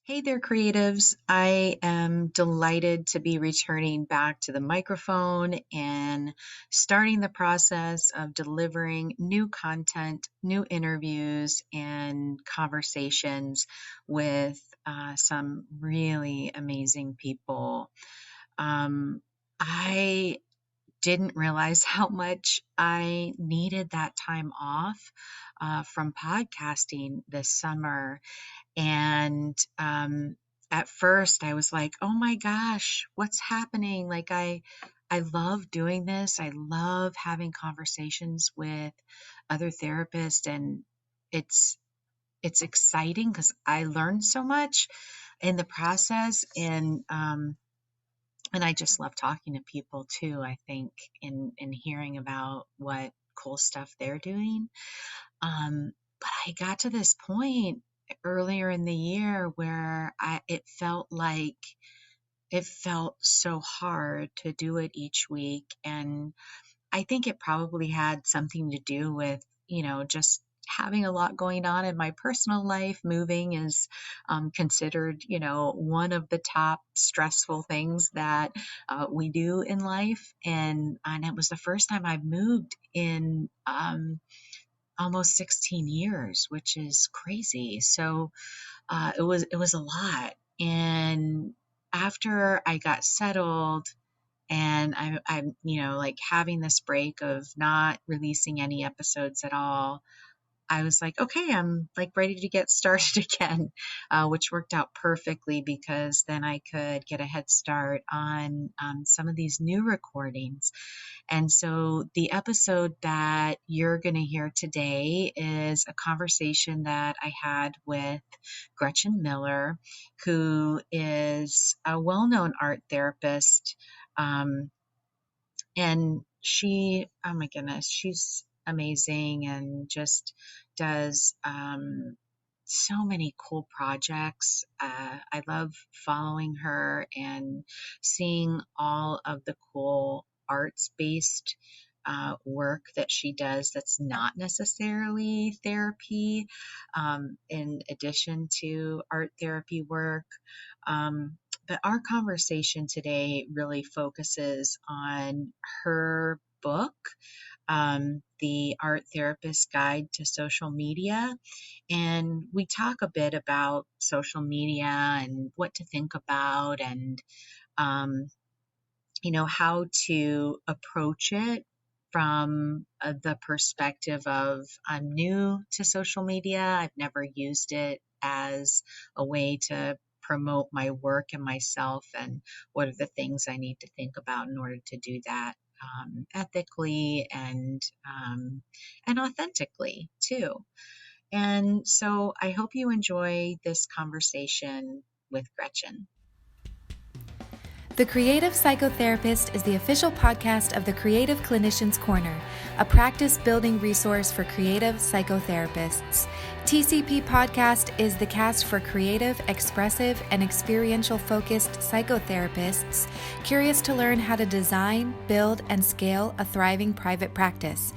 Hey there, creatives. I am delighted to be returning back to the microphone and starting the process of delivering new content, new interviews, and conversations with some really amazing people. I didn't realize how much I needed that time off from podcasting this summer. And at first I was like, oh my gosh, what's happening? Like I love doing this. I love having conversations with other therapists, and it's it's exciting because I learned so much in the process. And I just love talking to people too, I think, in hearing about what cool stuff they're doing. But I got to this point earlier in the year where it felt so hard to do it each week. And I think it probably had something to do with, just having a lot going on in my personal life. Moving is considered, one of the top stressful things that we do in life. And it was the first time I've moved in almost 16 years, which is crazy. So it was a lot. And after I got settled, and I'm like having this break of not releasing any episodes at all, I was like, okay, I'm like ready to get started again, which worked out perfectly because then I could get a head start on some of these new recordings. And so the episode that you're going to hear today is a conversation that I had with Gretchen Miller, who is a well-known art therapist. Um, and oh my goodness, she's amazing and just does so many cool projects. I love following her and seeing all of the cool arts based work that she does that's not necessarily therapy, in addition to art therapy work. But our conversation today really focuses on her book, The Art Therapist Guide to Social Media. And we talk a bit about social media and what to think about, and, um, how to approach it from the perspective of, I'm new to social media. I've never used it as a way to promote my work and myself, and what are the things I need to think about in order to do that ethically and authentically too. And so I hope you enjoy this conversation with Gretchen. The Creative Psychotherapist is the official podcast of the Creative Clinicians Corner, a practice-building resource for creative psychotherapists. TCP Podcast is the cast for creative, expressive, and experiential-focused psychotherapists curious to learn how to design, build, and scale a thriving private practice.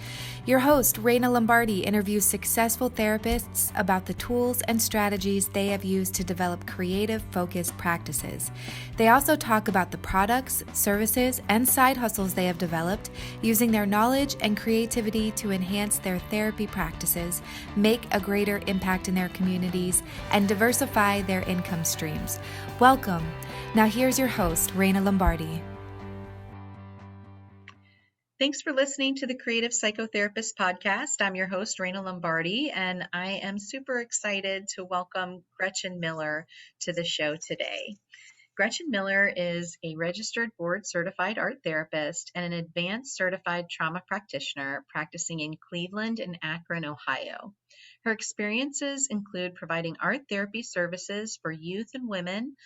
Your host, Raina Lombardi, interviews successful therapists about the tools and strategies they have used to develop creative-focused practices. They also talk about the products, services, and side hustles they have developed using their knowledge and creativity to enhance their therapy practices, make a greater impact in their communities, and diversify their income streams. Welcome. Now here's your host, Raina Lombardi. Thanks for listening to the Creative Psychotherapist Podcast. I'm your host, Raina Lombardi, and I am super excited to welcome Gretchen Miller to the show today. Gretchen Miller is a registered board-certified art therapist and an advanced certified trauma practitioner practicing in Cleveland and Akron, Ohio. Her experiences include providing art therapy services for youth and women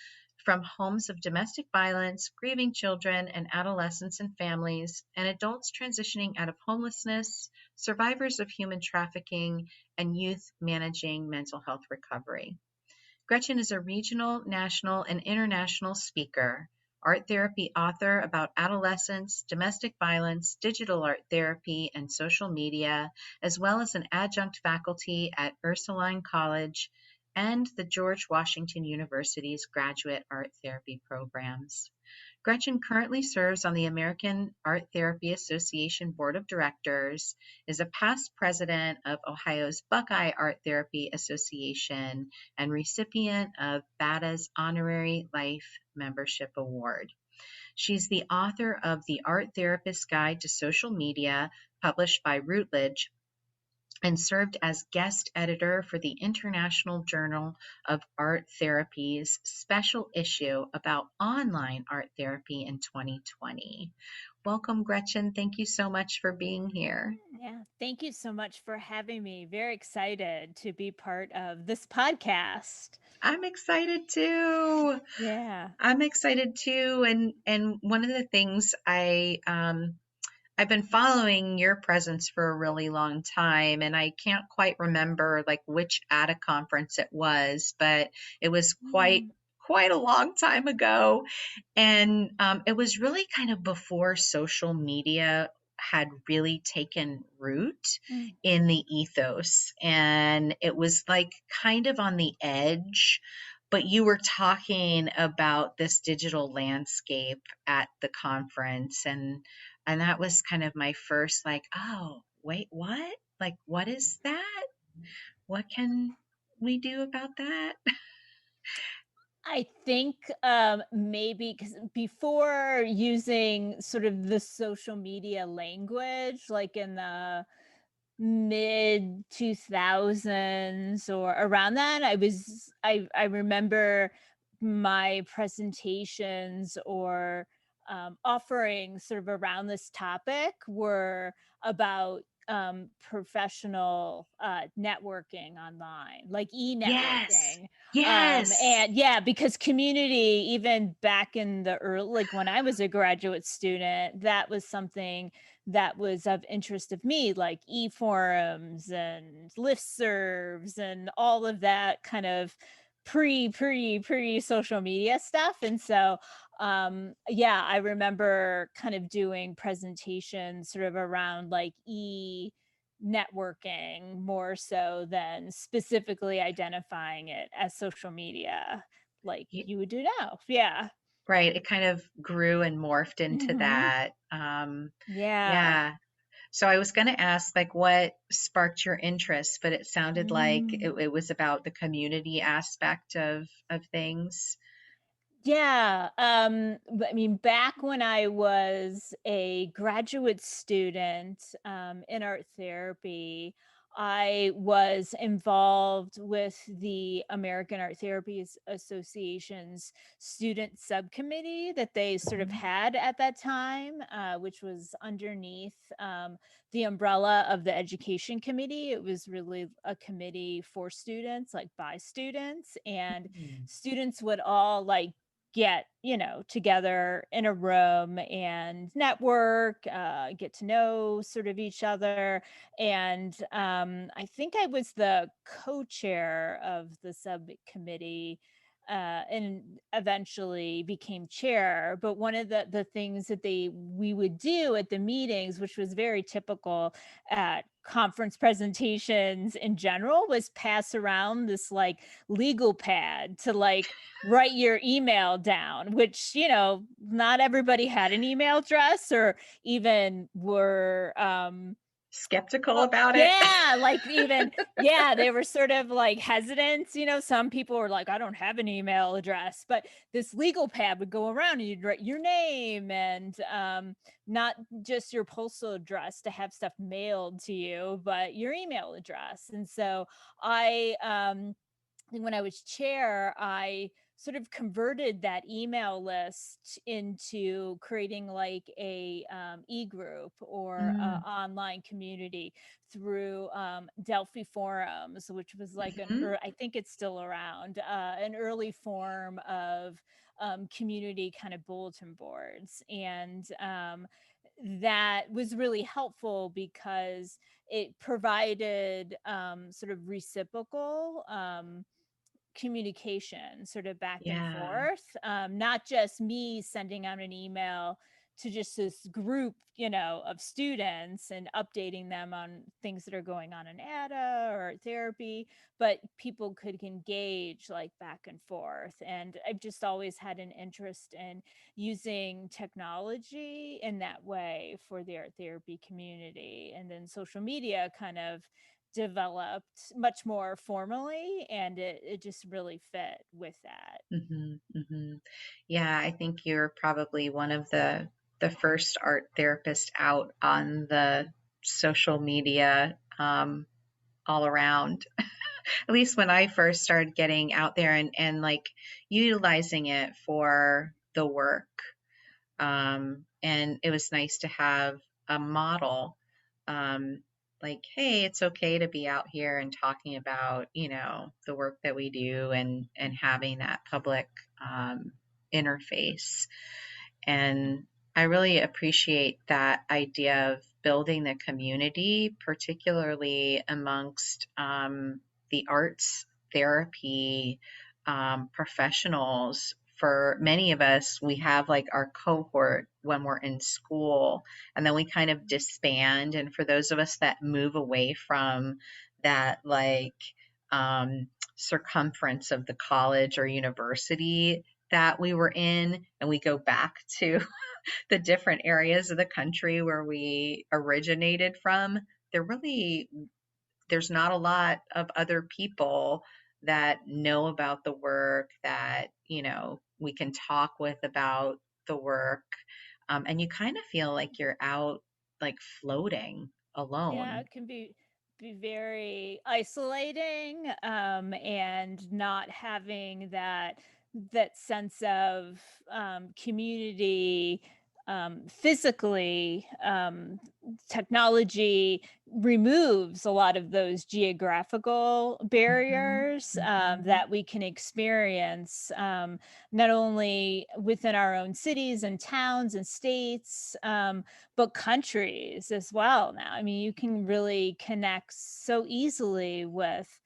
from homes of domestic violence, grieving children and adolescents and families, and adults transitioning out of homelessness, survivors of human trafficking, and youth managing mental health recovery. Gretchen is a regional, national, and international speaker, art therapy author about adolescence, domestic violence, digital art therapy, and social media, as well as an adjunct faculty at Ursuline College and the George Washington University's graduate art therapy programs. Gretchen currently serves on the American Art Therapy Association Board of Directors, is a past president of Ohio's Buckeye Art Therapy Association, and recipient of BADA's Honorary Life Membership Award. She's the author of The Art Therapist's Guide to Social Media, published by Routledge, and served as guest editor for the International Journal of Art Therapy's special issue about online art therapy in 2020. Welcome, Gretchen. Thank you so much for being here. Yeah, thank you so much for having me. Very excited to be part of this podcast. I'm excited too. Yeah. I'm excited too. And one of the things I've been following your presence for a really long time, and I can't quite remember like which ATA conference it was, but it was Mm, quite a long time ago, and it was really kind of before social media had really taken root mm. in the ethos, and it was like kind of on the edge. But you were talking about this digital landscape at the conference, and that was kind of my first like, oh, wait, what? Like, what is that? What can we do about that? I think maybe because before using sort of the social media language, like in the mid 2000s or around that, I remember my presentations or offerings sort of around this topic were about professional networking online, like Yes. e-networking. Yes. And yeah, because community, even back in the early, like when I was a graduate student, that was something that was of interest of me, like e-forums and listservs and all of that kind of pre social media stuff. And so yeah, I remember kind of doing presentations sort of around like networking more so than specifically identifying it as social media like Y- you would do now. Yeah. Right. It kind of grew and morphed into Hmm. that. Yeah. Yeah. So I was going to ask, like, what sparked your interest, but it sounded like Mm. it was about the community aspect of things. Yeah, I mean, back when I was a graduate student in art therapy, I was involved with the American Art Therapies Association's student subcommittee that they sort of Mhm. had at that time, which was underneath the umbrella of the education committee. It was really a committee for students, like by students, and Mm. students would all like get together in a room and network, get to know sort of each other. And I think I was the co-chair of the subcommittee, and eventually became chair. But one of the things that we would do at the meetings, which was very typical at conference presentations in general, was pass around this like legal pad to like write your email down, which, not everybody had an email address or even were Skeptical about it. yeah, like even yeah, they were sort of like hesitant. Some people were like, I don't have an email address, but this legal pad would go around and you'd write your name and not just your postal address to have stuff mailed to you, but your email address. And so when I was chair, I sort of converted that email list into creating like a e-group or Mm. online community through Delphi forums, which was like Mhm. I think it's still around, an early form of community kind of bulletin boards. And that was really helpful because it provided sort of reciprocal communication sort of back and Yeah. forth, not just me sending out an email to just this group, of students and updating them on things that are going on in ADA or therapy, but people could engage like back and forth. And I've just always had an interest in using technology in that way for the art therapy community. And then social media kind of developed much more formally, and it just really fit with that. Hmm. Hmm. Yeah, I think you're probably one of the first art therapists out on the social media, all around. At least when I first started getting out there and like utilizing it for the work. And it was nice to have a model, um, like, hey, it's okay to be out here and talking about, the work that we do and having that public, interface. And I really appreciate that idea of building the community, particularly amongst, the arts therapy, professionals. For many of us, we have like our cohort when we're in school, and then we kind of disband. And for those of us that move away from that, like, circumference of the college or university that we were in, and we go back to the different areas of the country where we originated from, there really there's not a lot of other people that know about the work that, we can talk with about the work. And you kind of feel like you're out, like, floating Yeah, alone. it can be very isolating, and not having that sense of community physically. Technology removes a lot of those geographical Hmm. barriers Hmm. that we can experience, not only within our own cities and towns and states, but countries as well now. I mean, you can really connect so easily with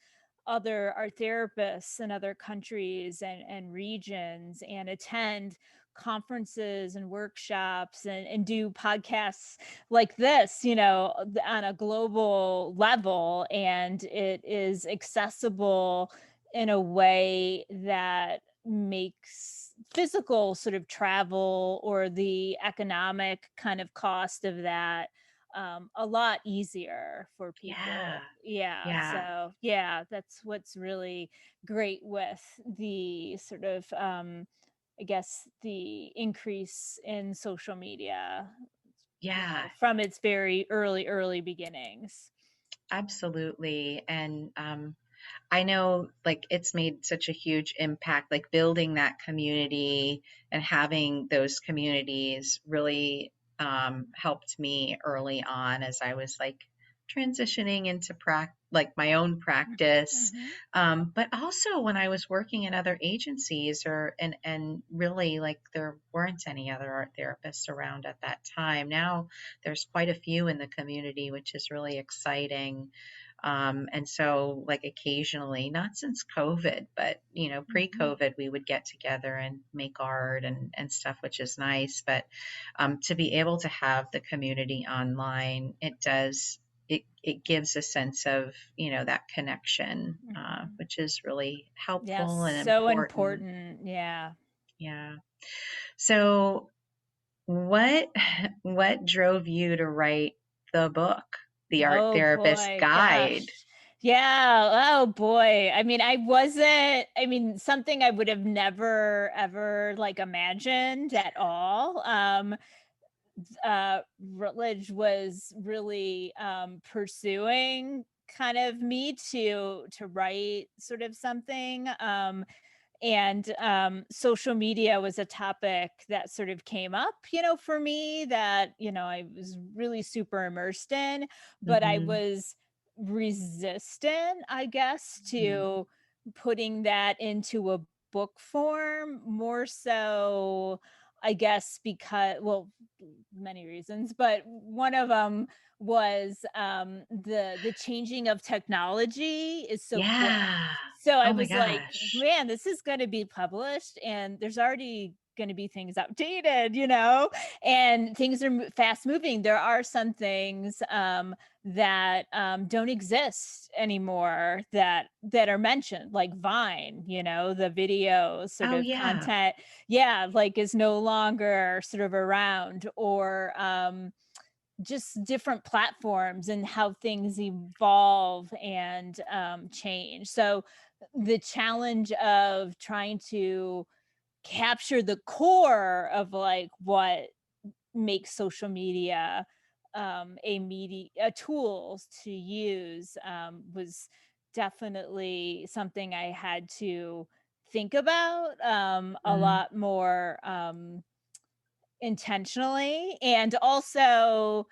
other art therapists in other countries and regions, and attend conferences and workshops, and do podcasts like this, on a global level. And it is accessible in a way that makes physical sort of travel or the economic kind of cost of that a lot easier for Yeah. people. Yeah. Yeah. So, yeah, that's what's really great with the sort of, I guess, the increase in social media, Yeah. from its very early beginnings. Absolutely. And I know, like, it's made such a huge impact, like building that community and having those communities really, helped me early on as I was like transitioning into like my own practice. Mhm. But also when I was working in other agencies, and really, like, there weren't any other art therapists around at that time. Now there's quite a few in the community, which is really exciting. And so, like, occasionally, not since COVID, but, Mhm. pre-COVID, we would get together and make art and stuff, which is nice. But, to be able to have the community online, it gives a sense of, that connection, Mhm. which is really Yes, helpful and so important. important. Yeah. Yeah. So what what drove you to write the book, The Art Oh Therapist boy, Guide? gosh. Yeah, oh boy. I mean, something I would have never ever like imagined at all. Rutledge was really pursuing kind of me to write sort of something. And social media was a topic that sort of came up, for me, that I was really super immersed in, but I Mhm. was resistant, I guess, Mhm. to putting that into a book form, more so, I guess, because, well, many reasons, but one of them was the changing of technology is so quick. Yeah. So I Oh my was like, gosh. "Man, this is gonna be published, and there's already going to be things outdated, and things are fast moving. There are some things that don't exist anymore that are mentioned, like Vine, the video sort Oh, of yeah. content, yeah, like is no longer sort of around, or just different platforms and how things evolve and change. So the challenge of trying to capture the core of like what makes social media a tool to use was definitely something I had to think about a Mhm, lot more intentionally. And also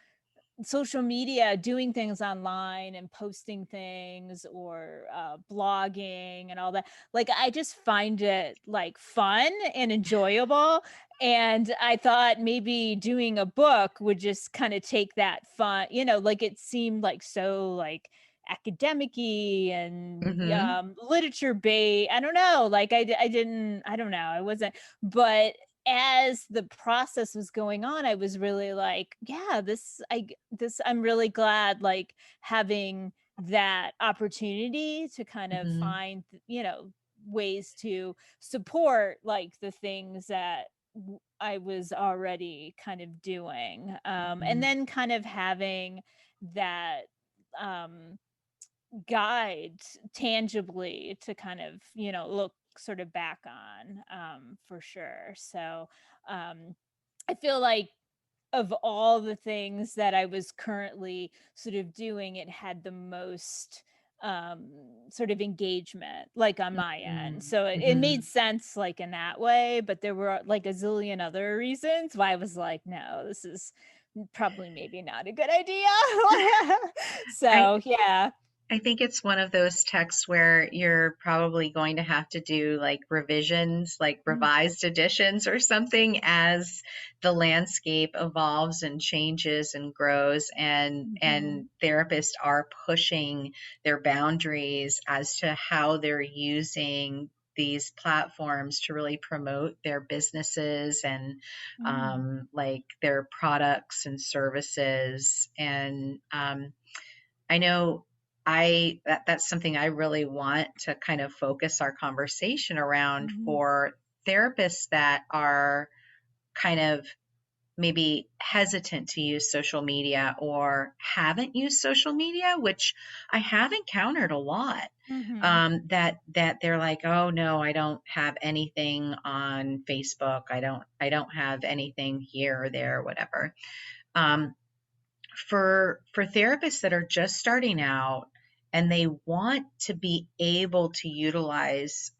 social media, doing things online and posting things, or blogging and all that, like I just find it like fun and enjoyable, and I thought maybe doing a book would just kind of take that fun, like it seemed like so like academic-y and mhm, literature based. I don't know, like I didn't, I don't know, I wasn't, but as the process was going on, I was really like, yeah, I'm really glad, like, having that opportunity to kind of mhm, find, ways to support like the things that I was already kind of doing. And mhm, then kind of having that um guide tangibly to kind of, look sort of back on, for sure. So um I feel like of all the things that I was currently sort of doing, it had the most um sort of engagement, like on my end. mhm, So it made mhm. sense like in that way, but there were like a zillion other reasons why I was like, no, this is probably maybe not a good idea. I So yeah. I think it's one of those texts where you're probably going to have to do like revisions, like Mm, revised editions or something as the landscape evolves and changes and grows, and mhm, therapists are pushing their boundaries as to how they're using these platforms to really promote their businesses and mm, like their products and services. And I know that's something I really want to kind of focus our conversation around mhm, for therapists that are kind of maybe hesitant to use social media or haven't used social media, which I have encountered a lot. mhm, That they're like, oh no, I don't have anything on Facebook. I don't have anything here or there, or whatever. Um, for therapists that are just starting out and they want to be able to utilize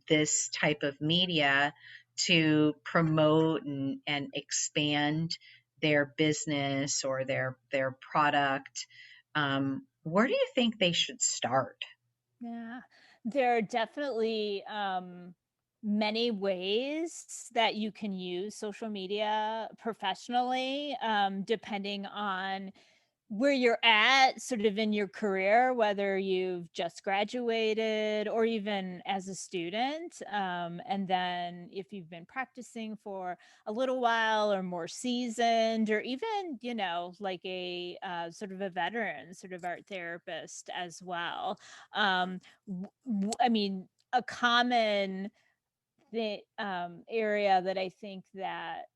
this type of media to promote and expand their business or their product, where do you think they should start? yeah. There are definitely many ways that you can use social media professionally, depending on where you're at sort of in your career, whether you've just graduated or even as a student. And then if you've been practicing for a little while or more seasoned, or even, like a sort of a veteran, sort of art therapist as well. I mean, a common area that I think that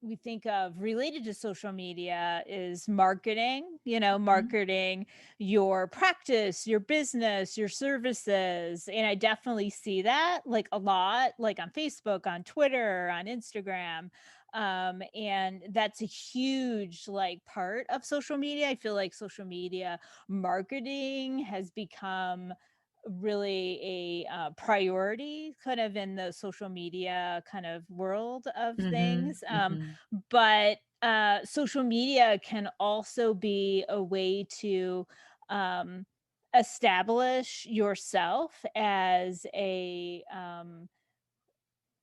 we think of related to social media is marketing, Mhm, marketing your practice, your business, your services. And I definitely see that like a lot, like on Facebook, on Twitter, on Instagram. And that's a huge like part of social media. I feel like social media marketing has become really a priority kind of in the social media kind of world of mhm, things. mhm, But social media can also be a way to um, establish yourself as a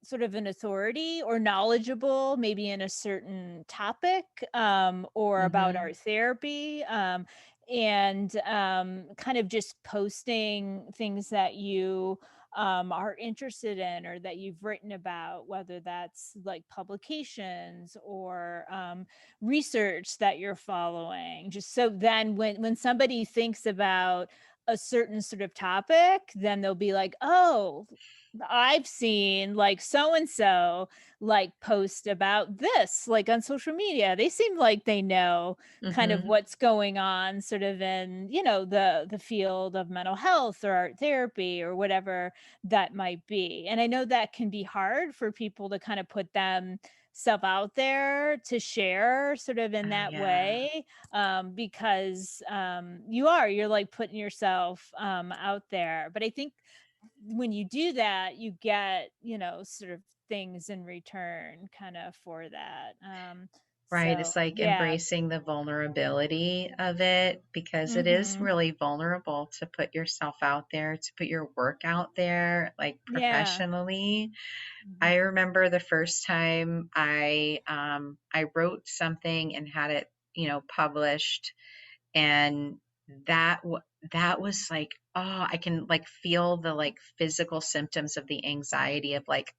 sort of an authority or knowledgeable, maybe in a certain topic, or about mhm, our therapy. And kind of just posting things that you are interested in or that you've written about, whether that's like publications or research that you're following. Just so then when somebody thinks about a certain sort of topic, then they'll be like, oh, I've seen like so and so like post about this like on social media. They seem like they know kind of Mhm. what's going on sort of in, the field of mental health or art therapy or whatever that might be. And I know that can be hard for people to kind of put themselves out there to share sort of in Oh, that yeah. way, because you're like putting yourself out there. But I think when you do that, you get, sort of things in return kind of for that. Right, So it's like yeah. embracing the vulnerability of it because it is Mhm. really vulnerable to put yourself out there, to put your work out there, like Yeah. professionally. I Mhm. remember the first time I wrote something and had it, published, and that was like, oh, I can like feel the like physical symptoms of the anxiety of like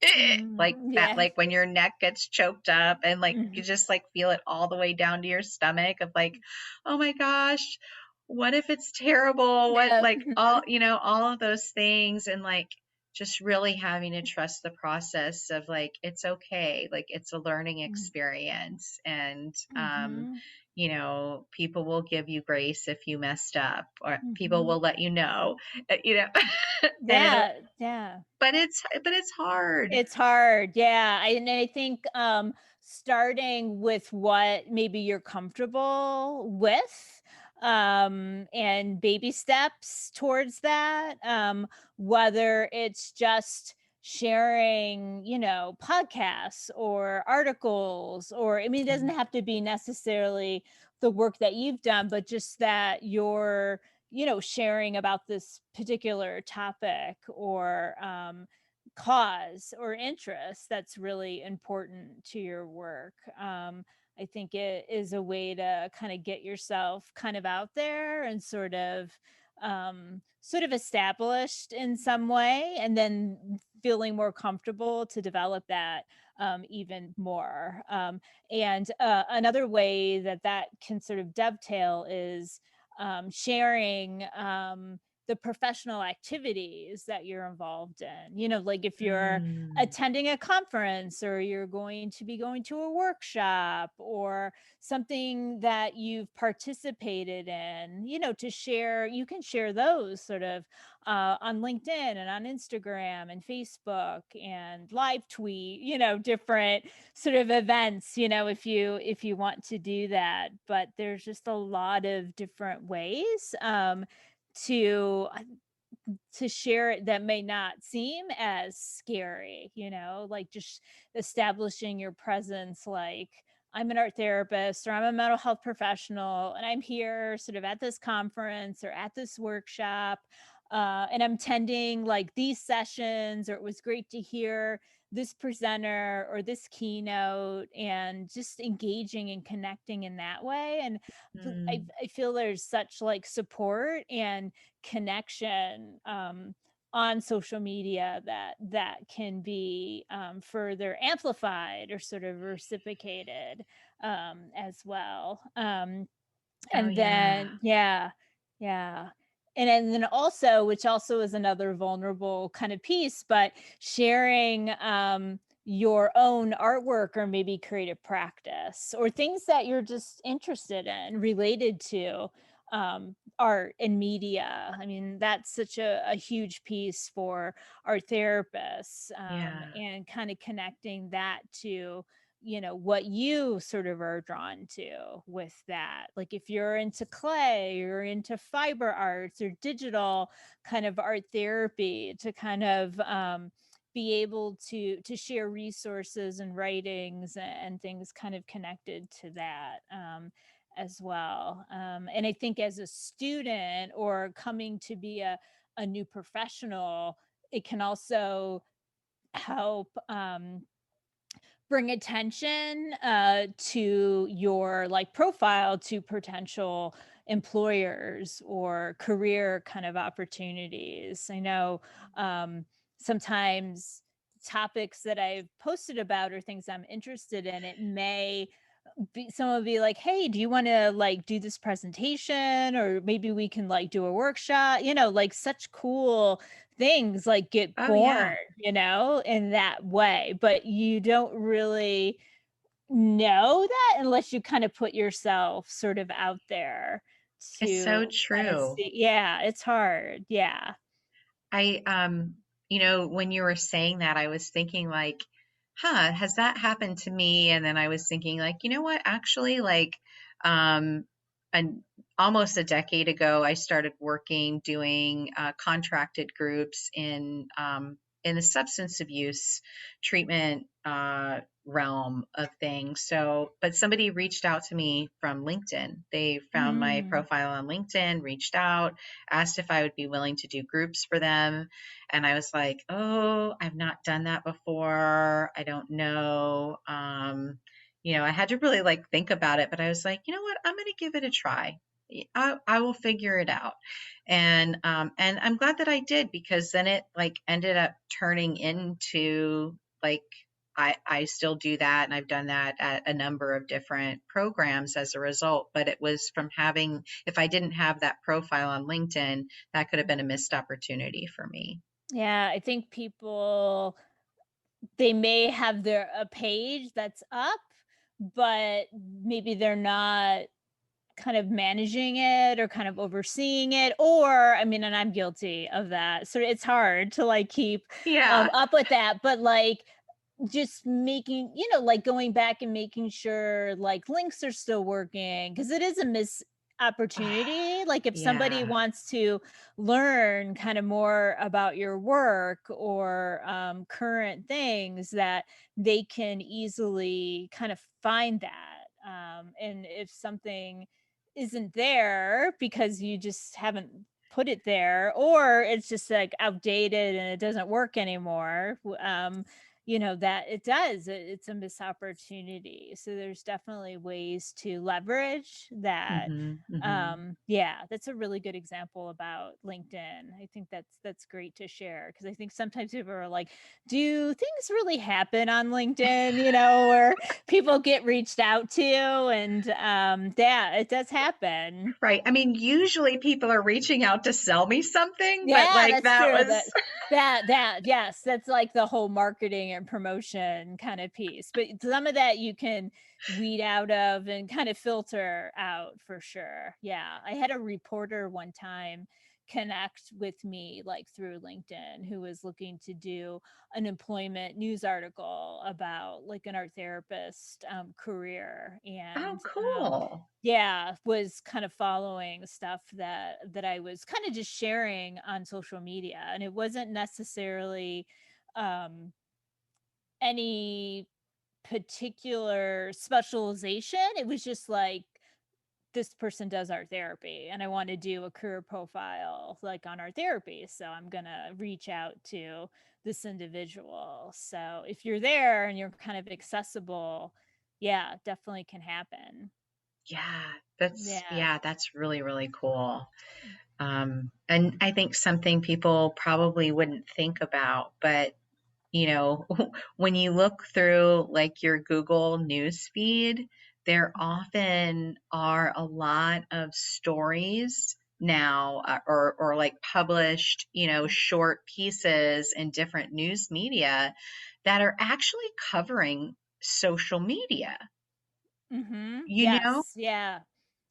like Mhm. that, Yeah. like when your neck gets choked up and like you Mhm. just like feel it all the way down to your stomach of like, oh my gosh, what if it's terrible, what, Yeah. like, all, Mhm. all of those things, and like just really having to trust the process of like it's okay, like it's a learning Mm. experience, and Mhm. people will give you grace if you messed up, or people Mhm. will let you know, you know, and it'll, Yeah. Yeah. but it's hard. It's hard. Yeah. And I think starting with what maybe you're comfortable with, and baby steps towards that, whether it's just sharing, podcasts or articles, or I mean, it doesn't Mm, have to be necessarily the work that you've done, but just that you're, sharing about this particular topic or cause or interest that's really important to your work. I think it is a way to kind of get yourself kind of out there and sort of established in some way, and then feeling more comfortable to develop that even more. And another way that that can sort of dovetail is sharing the professional activities that you're involved in. Like if you're mm, attending a conference or you're going to be going to a workshop or something that you've participated in, to share, you can share those sort of on LinkedIn and on Instagram and Facebook and live tweet, different sort of events, if you want to do that. But there's just a lot of different ways to share it that may not seem as scary, like just establishing your presence, like I'm an art therapist or I'm a mental health professional and I'm here sort of at this conference or at this workshop, and I'm attending like these sessions, or it was great to hear this presenter or this keynote, and just engaging and connecting in that way. And mm. I feel there's such like support and connection on social media that can be further amplified or sort of reciprocated as well. Oh And yeah. then yeah, yeah. And then also, which also is another vulnerable kind of piece, but sharing your own artwork or maybe creative practice or things that you're just interested in related to art and media. I mean, that's such a huge piece for art therapists, Yeah. and kind of connecting that to what you sort of are drawn to with that. Like if you're into clay or into fiber arts or digital kind of art therapy, to kind of be able to share resources and writings and things kind of connected to that as well. And I think as a student or coming to be a new professional, it can also help bring attention to your like profile to potential employers or career kind of opportunities. I know sometimes topics that I've posted about or things I'm interested in, it may someone will be like, "Hey, do you want to like do this presentation, or maybe we can like do a workshop?" Like such cool things like get Oh, born, yeah. in that way. But you don't really know that unless you kind of put yourself sort of out there It's so to kind of true. see. Yeah, it's hard. Yeah. I, when you were saying that, I was thinking like, huh, has that happened to me? And then I was thinking like, you know what, actually, like, um, an almost a decade ago, I started working doing contracted groups in the substance abuse treatment realm of things. So, but somebody reached out to me from LinkedIn. They found my Mm. profile on LinkedIn, reached out, asked if I would be willing to do groups for them. And I was like, oh, I've not done that before. I don't know. I had to really like think about it, but I was like, you know what? I'm going to give it a try. I will figure it out. And I'm glad that I did, because then it like ended up turning into like, I still do that, and I've done that at a number of different programs as a result. But it was from having, if I didn't have that profile on LinkedIn, that could have been a missed opportunity for me. Yeah, I think people, they may have their a page that's up, but maybe they're not kind of managing it or kind of overseeing it, or I mean, and I'm guilty of that. So it's hard to like keep Yeah. up with that, but like just making, like going back and making sure like links are still working, because it is a miss opportunity. Like if somebody Yeah. wants to learn kind of more about your work or current things, that they can easily kind of find that. And if something isn't there because you just haven't put it there, or it's just like outdated and it doesn't work anymore, that it does, it's a missed opportunity. So there's definitely ways to leverage that. Mhm. Mhm. Yeah, that's a really good example about LinkedIn. I think that's great to share, because I think sometimes people are like, do things really happen on LinkedIn, or people get reached out to, and yeah, it does happen. Right. I mean, usually people are reaching out to sell me something, but Yeah, like that's that true. was That yes, that's like the whole marketing and promotion kind of piece. But some of that you can weed out of and kind of filter out for sure. Yeah. I had a reporter one time connect with me like through LinkedIn, who was looking to do an employment news article about like an art therapist career. oh, And cool. yeah, was kind of following stuff that I was kind of just sharing on social media, and it wasn't necessarily um any particular specialization. It was just like, this person does art therapy and I want to do a career profile like on art therapy, so I'm going to reach out to this individual. So if you're there and you're kind of accessible, yeah, definitely can happen. Yeah, Yeah. that's really, really cool. And I think something people probably wouldn't think about, but you know, when you look through like your Google news feed, there often are a lot of stories now, or like published, short pieces in different news media that are actually covering social media, Mhm. you know? Yes. Yeah.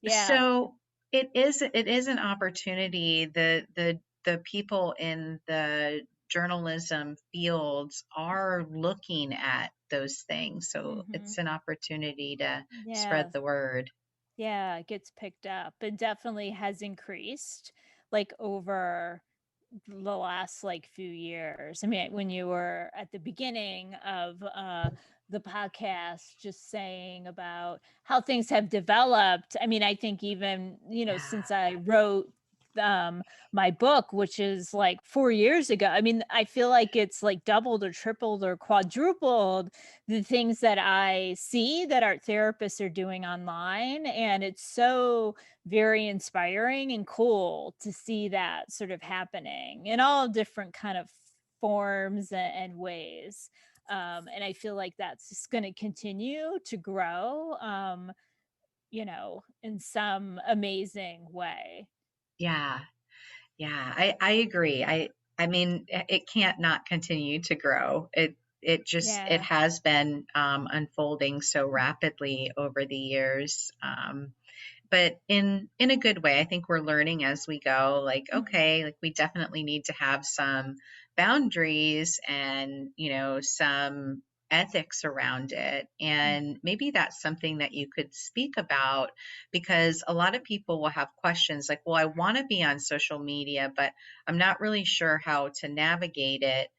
Yeah. So it is an opportunity. The people in the journalism fields are looking at those things. So it's Mhm. an opportunity to spread Yeah. the word. Yeah, it gets picked up. It definitely has increased like over the last like few years. I mean, when you were at the beginning of the podcast just saying about how things have developed. I mean, I think even, Yeah. since I wrote my book, which is like 4 years ago. I mean, I feel like it's like doubled or tripled or quadrupled the things that I see that art therapists are doing online, and it's so very inspiring and cool to see that sort of happening in all different kind of forms and ways. And I feel like that's just going to continue to grow, in some amazing way. Yeah. Yeah, I agree. I mean, it can't not continue to grow. It Yeah. has been unfolding so rapidly over the years. But in a good way. I think we're learning as we go, like, Mhm. okay, like we definitely need to have some boundaries and, some ethics around it. Mm. And maybe that's something that you could speak about, because a lot of people will have questions like, well, I want to be on social media, but I'm not really sure how to navigate it.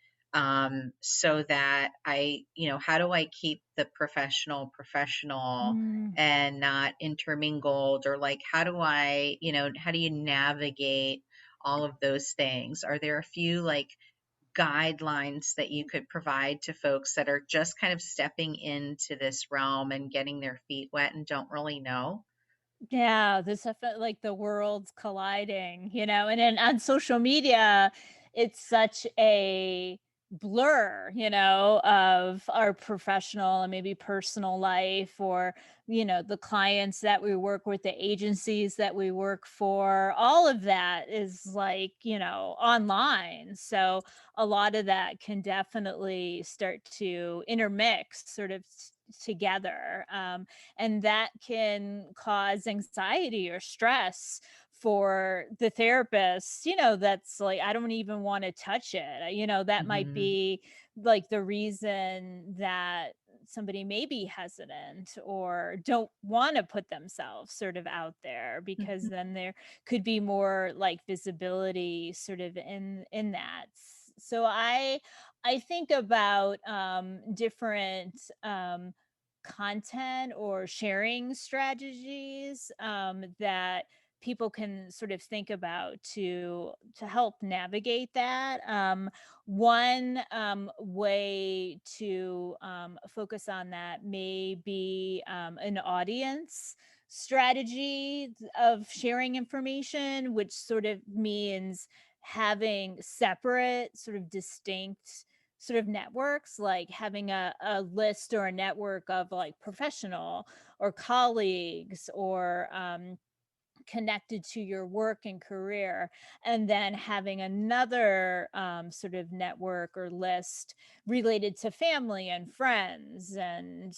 So that how do I keep the professional Mm. and not intermingled, or like how do you navigate all of those things? Are there a few like guidelines that you could provide to folks that are just kind of stepping into this realm and getting their feet wet and don't really know? Yeah, this stuff like the worlds colliding, and then on social media, it's such a blur, of our professional and maybe personal life, or, the clients that we work with, the agencies that we work for, all of that is like, online. So a lot of that can definitely start to intermix sort of together. And that can cause anxiety or stress for the therapist, that's like, I don't even want to touch it. That might Hmm. be like the reason that somebody may be hesitant or don't want to put themselves sort of out there, because Hmm. then there could be more like visibility sort of in that. So I think about different content or sharing strategies that people can sort of think about to help navigate that. One way to focus on that may be an audience strategy of sharing information, which sort of means having separate, sort of distinct sort of networks, like having a list or a network of like professional or colleagues, or connected to your work and career, and then having another sort of network or list related to family and friends, and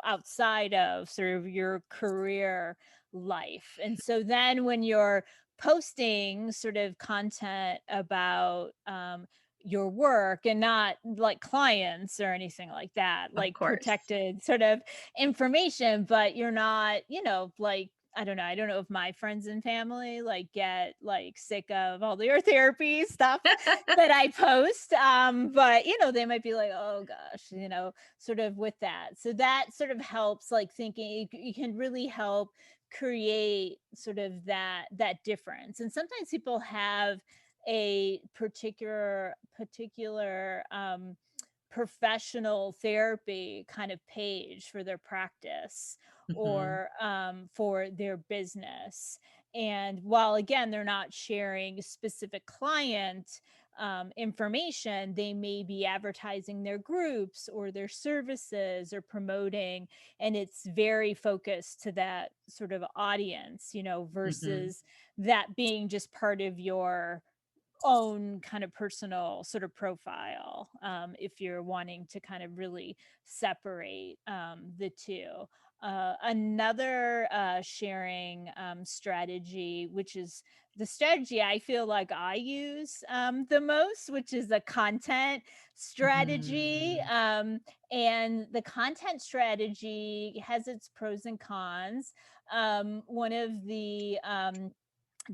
outside of sort of your career life. And so then when you're posting sort of content about your work, and not like clients or anything like that, Of like course. protected sort of information, but you're not, like, I don't know if my friends and family like get like sick of all your therapy stuff that I post. But they might be like, oh gosh, sort of with that. So that sort of helps, like thinking you can really help create sort of that difference. And sometimes people have a particular professional therapy kind of page for their practice, Hmm. or for their business. And while again, they're not sharing specific client information, they may be advertising their groups or their services or promoting, and it's very focused to that sort of audience, Hmm. versus that being just part of your own kind of personal sort of profile, if you're wanting to kind of really separate the two. Another sharing strategy, which is the strategy I feel like I use the most, which is a content strategy. Hmm. And the content strategy has its pros and cons. One of the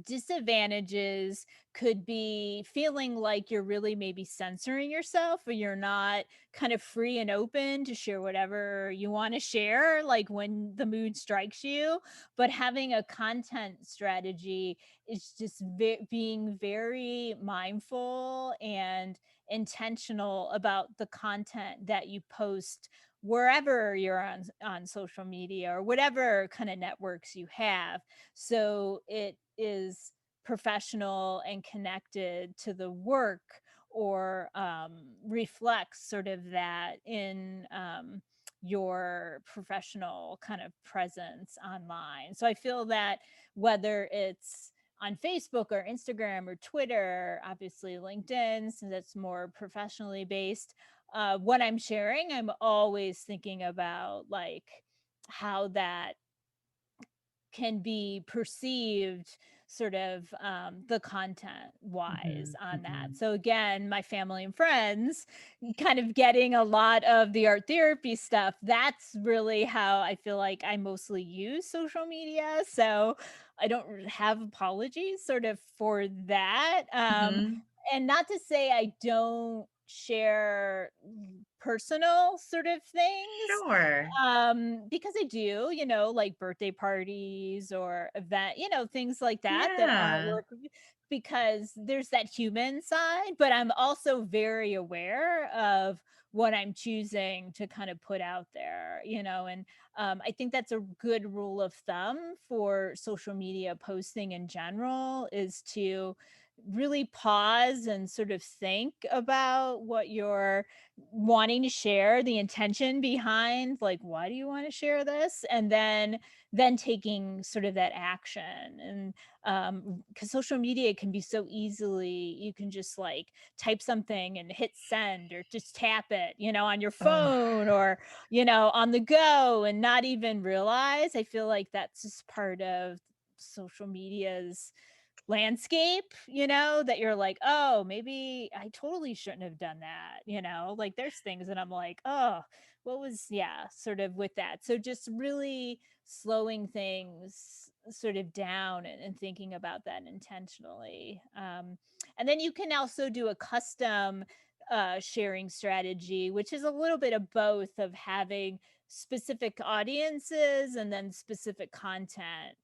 disadvantages could be feeling like you're really maybe censoring yourself, or you're not kind of free and open to share whatever you want to share, like when the mood strikes you. But having a content strategy is just being very mindful and intentional about the content that you post wherever you're on social media or whatever kind of networks you have, so it is professional and connected to the work or reflects sort of that in your professional kind of presence online. So I feel that whether it's on Facebook or Instagram or Twitter, obviously LinkedIn, since it's more professionally based, what I'm sharing, I'm always thinking about like how that can be perceived sort of the content wise Mhm, on that. mhm, So again, my family and friends kind of getting a lot of the art therapy stuff. That's really how I feel like I mostly use social media. So I don't have apologies sort of for that. mhm. And not to say I don't share personal sort of things, Sure. because I do, like birthday parties or event, things like that that aren't Yeah. work, because there's that human side, but I'm also very aware of what I'm choosing to kind of put out there, and I think that's a good rule of thumb for social media posting in general, is to really pause and sort of think about what you're wanting to share, the intention behind, like, why do you want to share this, and then taking sort of that action. And because social media can be so easily, you can just like type something and hit send, or just tap it, on your Oh, phone, or on the go, and not even realize. I feel like that's just part of social media's landscape, that you're like, oh, maybe I totally shouldn't have done that, like there's things that I'm like, oh, what was, yeah, sort of with that. So just really slowing things sort of down, and thinking about that intentionally. And then you can also do a custom sharing strategy, which is a little bit of both, of having specific audiences and then specific content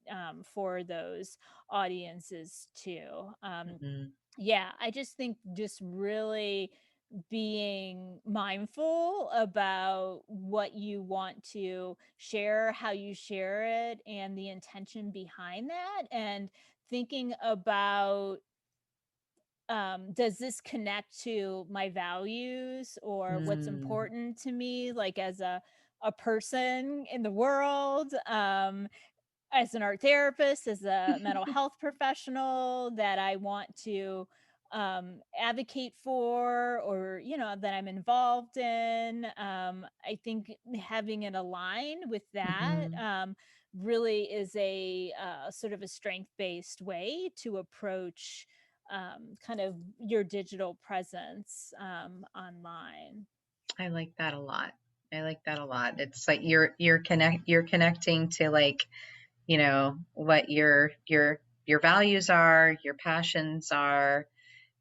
for those audiences too. mhm, Yeah, I just think just really being mindful about what you want to share, how you share it, and the intention behind that, and thinking about, does this connect to my values or what's mm, important to me, like as a person in the world, as an art therapist, as a mental health professional that I want to advocate for, or that I'm involved in. I think having it align with that mhm. really is a sort of a strength based way to approach kind of your digital presence online. I like that a lot. I like that a lot. It's like you're connecting to, like, what your values are, your passions are,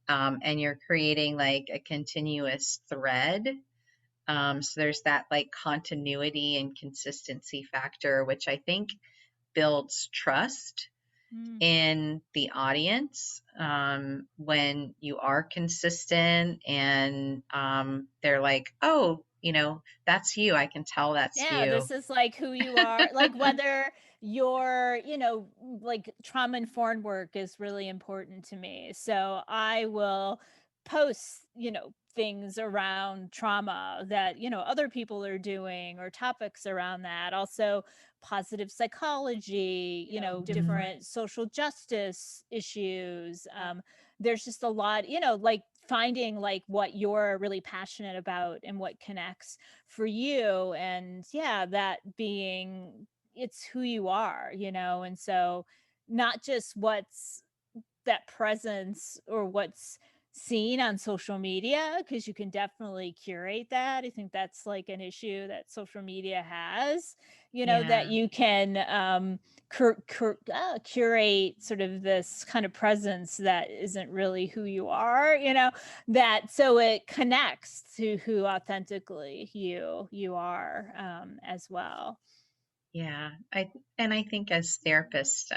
and you're creating like a continuous thread. So there's that like continuity and consistency factor, which I think builds trust Mm. in the audience, when you are consistent, and they're like, oh, that's you. I can tell that's Yeah, you. this is like who you are. Like whether your, like trauma informed work is really important to me. So I will post, things around trauma that, other people are doing, or topics around that. Also positive psychology, Mhm. different social justice issues. There's just a lot, like finding like what you're really passionate about and what connects for you. And yeah, that being, it's who you are, and so not just what's that presence or what's seen on social media, because you can definitely curate that. I think that's like an issue that social media has, that Yeah. you can curate sort of this kind of presence that isn't really who you are, that so it connects to who authentically you are, as well. Yeah. I think as therapists,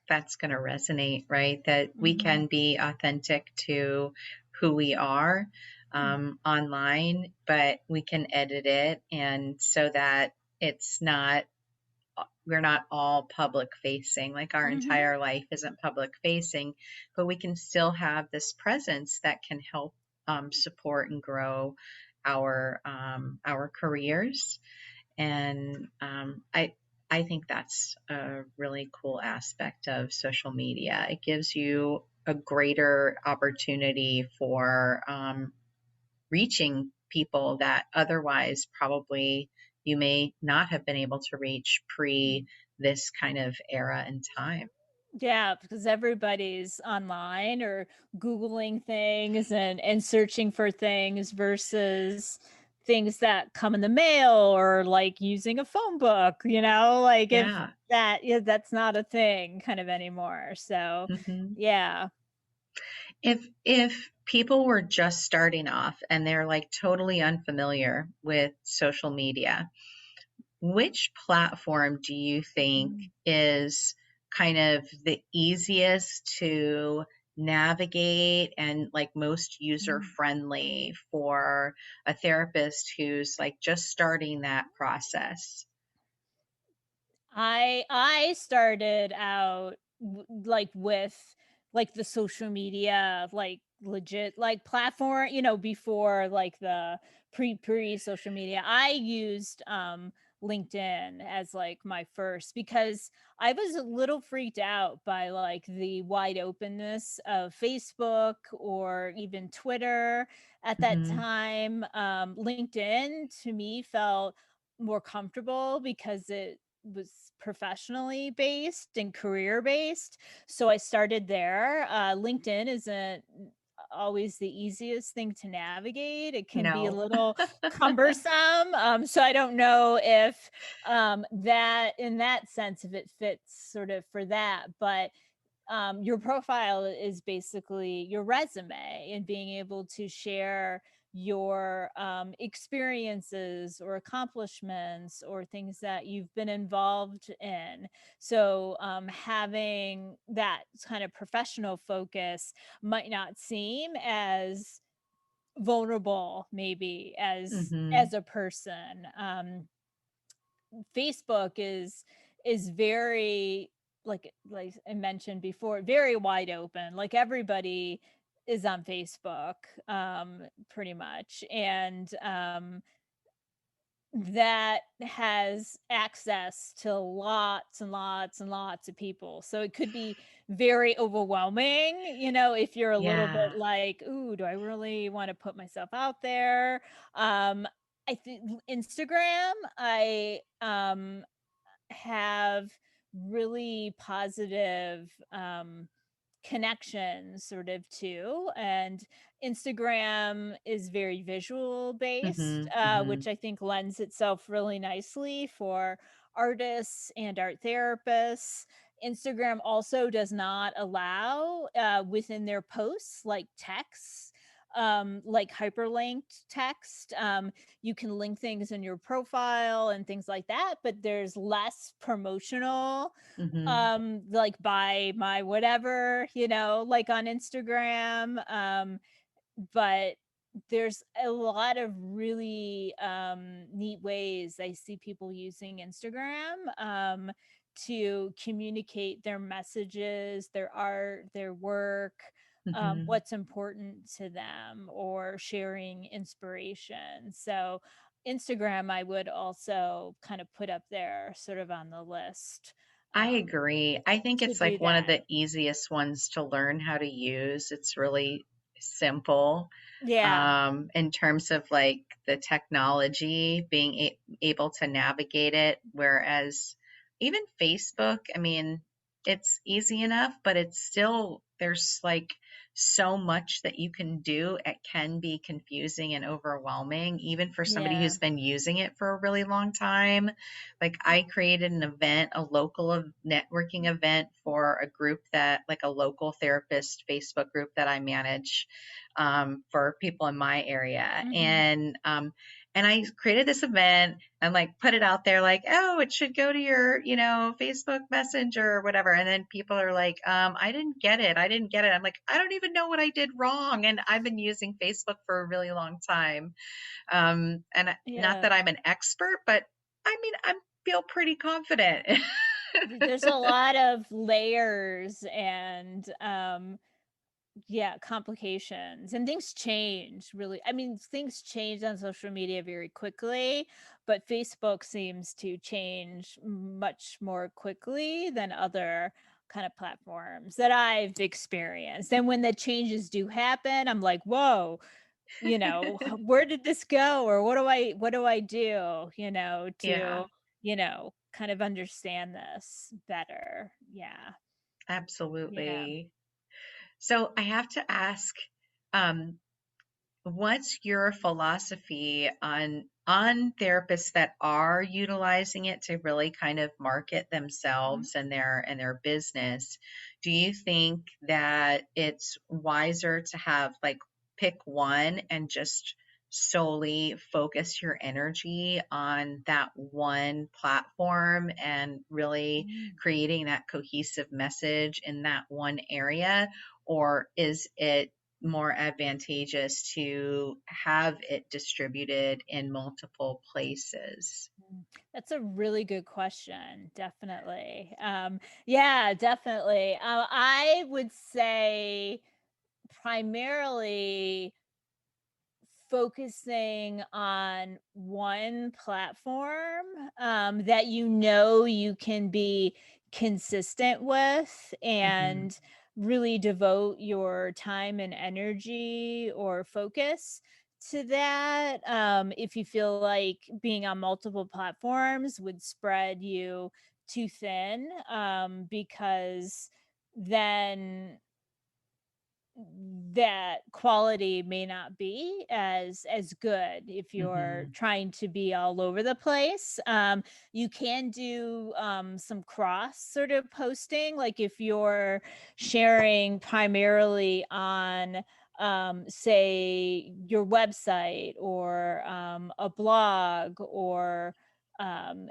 that's going to resonate, right? That we Hmm. can be authentic to who we are, online, but we can edit it, and so that it's not we're not all public facing, like our Hmm. entire life isn't public facing, but we can still have this presence that can help, support and grow our careers. And I think that's a really cool aspect of social media. It gives you a greater opportunity for reaching people that otherwise probably you may not have been able to reach pre this kind of era and time. Yeah, because everybody's online or Googling things and searching for things versus things that come in the mail or like using a phone book, like if Yeah. that, yeah, that's not a thing kind of anymore. So, Hmm. yeah. If people were just starting off and they're like totally unfamiliar with social media, which platform do you think Mm. is kind of the easiest to navigate and like most user Mm. friendly for a therapist who's like just starting that process? I started out like with like the social media like legit like platform, before like the pre social media. I used LinkedIn as like my first because I was a little freaked out by like the wide openness of Facebook or even Twitter at that Hmm. time. LinkedIn to me felt more comfortable because it was professionally based and career based. So I started there. LinkedIn isn't always the easiest thing to navigate. It can be a No. little cumbersome. So I don't know if that in that sense, if it fits sort of for that. But your profile is basically your resume and being able to share your experiences or accomplishments or things that you've been involved in. So, having that kind of professional focus might not seem as vulnerable, maybe Hmm. as a person. Facebook is very like I mentioned before, very wide open. Like everybody is on Facebook, pretty much. And that has access to lots and lots and lots of people. So it could be very overwhelming, if you're a little Yeah. bit like, ooh, do I really want to put myself out there? Um, I think Instagram, I have really positive connections sort of too. And Instagram is very visual based, Hmm. Hmm. which I think lends itself really nicely for artists and art therapists. Instagram also does not allow within their posts like texts, like hyperlinked text. You can link things in your profile and things like that, but there's less promotional, Hmm. like buy my whatever, like on Instagram. But there's a lot of really neat ways I see people using Instagram to communicate their messages, their art, their work, Hmm. what's important to them, or sharing inspiration. So, Instagram, I would also kind of put up there sort of on the list I um, agree. I think to it's do like one of that. the easiest ones to learn how to use. It's really simple Yeah. in terms of like the technology, being able to navigate it. Whereas even Facebook, I mean, it's easy enough, but it's still, there's like so much that you can do. It can be confusing and overwhelming, even for somebody Yeah. who's been using it for a really long time. Like I created an event, a local networking event for a group that, like a local therapist Facebook group that I manage for people in my area. Mhm. And I created this event and like put it out there like, oh, it should go to your, Facebook Messenger or whatever. And then people are like, I didn't get it. I didn't get it. I'm like, I don't even know what I did wrong. And I've been using Facebook for a really long time. Not Yeah. that I'm an expert, but I mean, I feel pretty confident. There's a lot of layers and Yeah, complications and things change really. I mean, things change on social media very quickly, but Facebook seems to change much more quickly than other kind of platforms that I've experienced. And when the changes do happen, I'm like, whoa, where did this go? Or what do I do, Yeah, kind of understand this better. Yeah. Yeah. absolutely. So I have to ask, um, what's your philosophy on therapists that are utilizing it to really kind of market Mhm. themselves and their business? Do you think that it's wiser to have like pick one and just solely focus your energy on that one platform and really Mm. creating that cohesive message in that one area? Or is it more advantageous to have it distributed in multiple places? That's a really good question. Definitely. Yeah, definitely. I would say primarily focusing on one platform that you can be consistent with Mhm. and really devote your time and energy or focus to that. If you feel like being on multiple platforms would spread you too thin, because then that quality may not be as good if you're Mhm. trying to be all over the place. You can do some cross sort of posting, like if you're sharing primarily on say your website or a blog or um,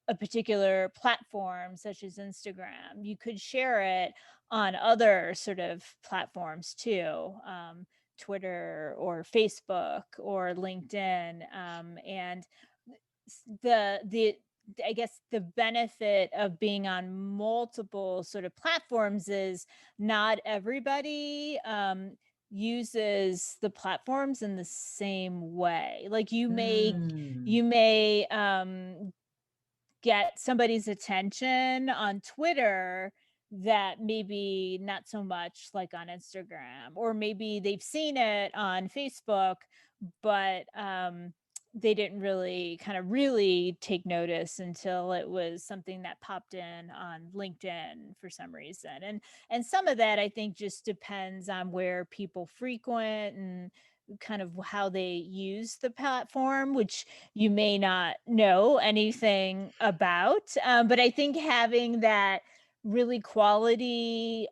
a particular platform such as Instagram. You could share it on other sort of platforms too, Twitter or Facebook or LinkedIn. And the I guess the benefit of being on multiple sort of platforms is not everybody uses the platforms in the same way. Like Mm. you may get somebody's attention on Twitter that maybe not so much like on Instagram, or maybe they've seen it on Facebook, but they didn't really kind of really take notice until it was something that popped in on LinkedIn for some reason. And some of that I think just depends on where people frequent and kind of how they use the platform, which you may not know anything about. But I think having that really quality,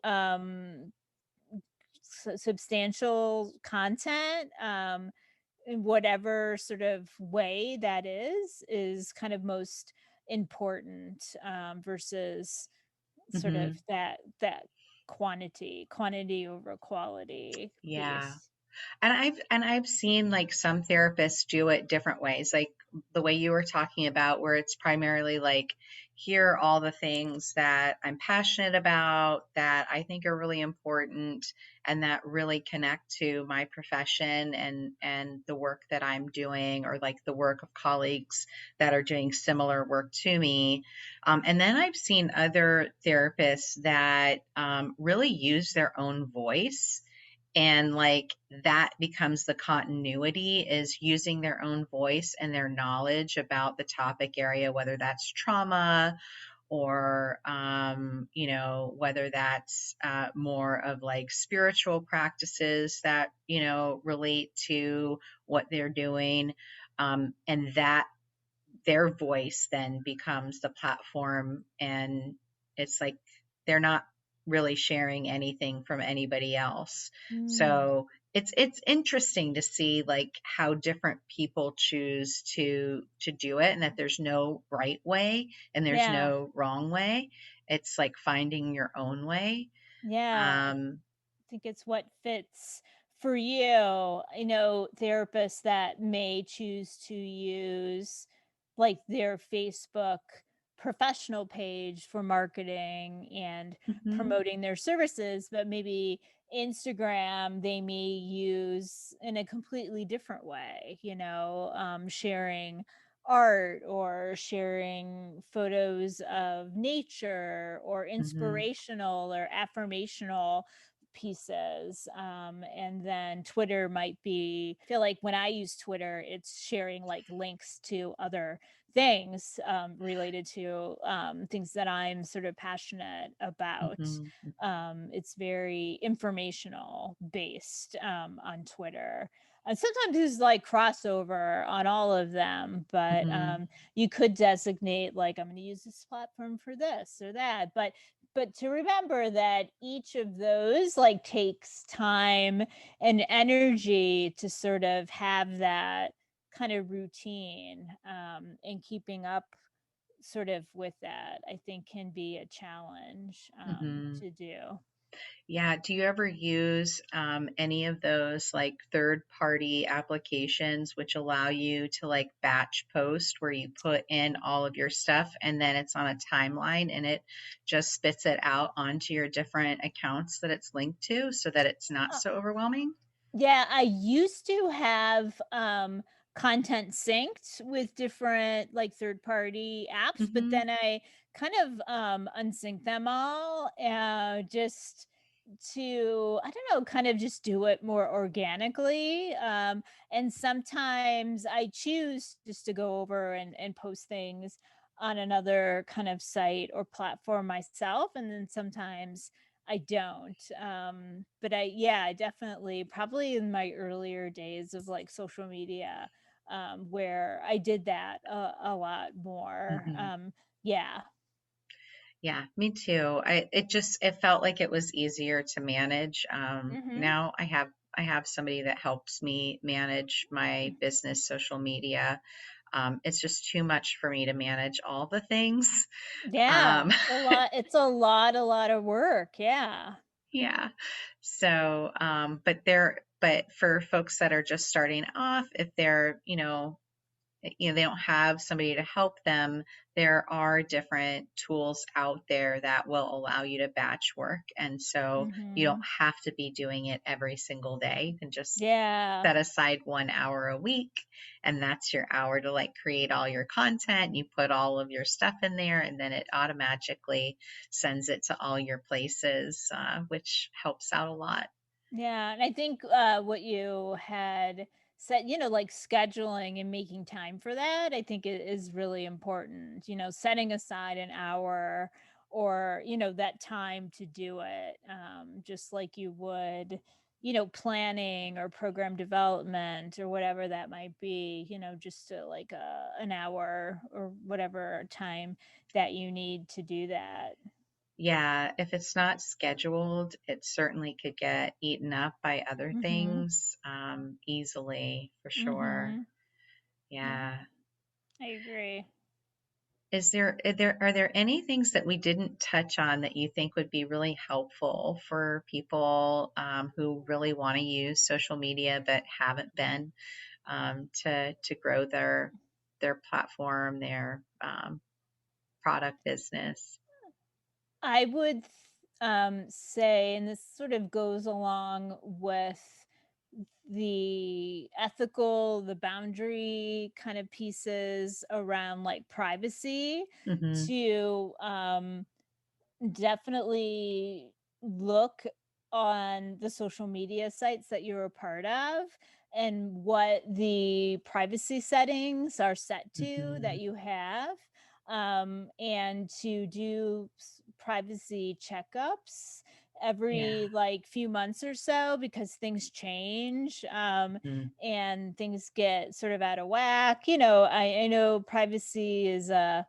substantial content, in whatever sort of way that is kind of most important, versus sort of Mhm. that quantity over quality Yeah. piece. And I've seen like some therapists do it different ways, like the way you were talking about, where it's primarily like, here are all the things that I'm passionate about that I think are really important and that really connect to my profession and the work that I'm doing, or like the work of colleagues that are doing similar work to me. And then I've seen other therapists that really use their own voice, and like that becomes the continuity, is using their own voice and their knowledge about the topic area, whether that's trauma or whether that's more of like spiritual practices that relate to what they're doing, and that their voice then becomes the platform, and it's like they're not really sharing anything from anybody else. Mm, So it's interesting to see like how different people choose to do it, and that there's no right way and there's yeah. no wrong way. It's like finding your own way. Yeah, I um think it's what fits for you. I know therapists that may choose to use like their Facebook professional page for marketing and Mhm. promoting their services, but maybe Instagram they may use in a completely different way, sharing art or sharing photos of nature or Mhm. inspirational or affirmational pieces. And then Twitter might be, I feel like when I use Twitter, it's sharing like links to other things related to things that I'm sort of passionate about. Mhm. It's very informational based on Twitter. And sometimes there's like crossover on all of them, but Mhm. you could designate like I'm going to use this platform for this or that. But to remember that each of those like takes time and energy to sort of have that kind of routine, and keeping up sort of with that, I think can be a challenge Mhm. to do. Yeah. Do you ever use any of those like third party applications which allow you to like batch post where you put in all of your stuff and then it's on a timeline and it just spits it out onto your different accounts that it's linked to so that it's not Uh, so overwhelming? yeah, I used to have content synced with different like third party apps, but Hmm. then I kind of unsynced them all, just to, I don't know, kind of just do it more organically. And sometimes I choose just to go over and post things on another kind of site or platform myself. And then sometimes I don't. But yeah, I definitely, probably in my earlier days of like social media, where I did that a lot more. Hmm. Yeah. Yeah, me too. It felt like it was easier to manage. Mm-hmm. Now I have somebody that helps me manage my business social media. It's just too much for me to manage all the things. Yeah. Um, It's a lot. It's a lot of work. Yeah. yeah. So, but for folks that are just starting off, if they're, they don't have somebody to help them, there are different tools out there that will allow you to batch work. And so you don't Mm-hmm. have to be doing it every single day. You can just Yeah. set aside 1 hour a week, and that's your hour to like create all your content. You put all of your stuff in there, and then it automatically sends it to all your places, which helps out a lot. Yeah, and I think what you had said, like scheduling and making time for that, I think it is really important. Setting aside an hour or that time to do it, just like you would, planning or program development or whatever that might be. Just to like an hour or whatever time that you need to do that. Yeah, if it's not scheduled, it certainly could get eaten up by other Mm-hmm. things, easily, for sure. Mm-hmm. Yeah, Yeah. I agree. Are there any things that we didn't touch on that you think would be really helpful for people who really want to use social media but haven't been, to grow their platform, their product business? I would say, and this sort of goes along with the boundary kind of pieces around like privacy, Hmm. to definitely look on the social media sites that you're a part of and what the privacy settings are set to Hmm. that you have, and to do privacy checkups Yeah. every like few months or so, because things change, Mhm. and things get sort of out of whack. I know privacy is I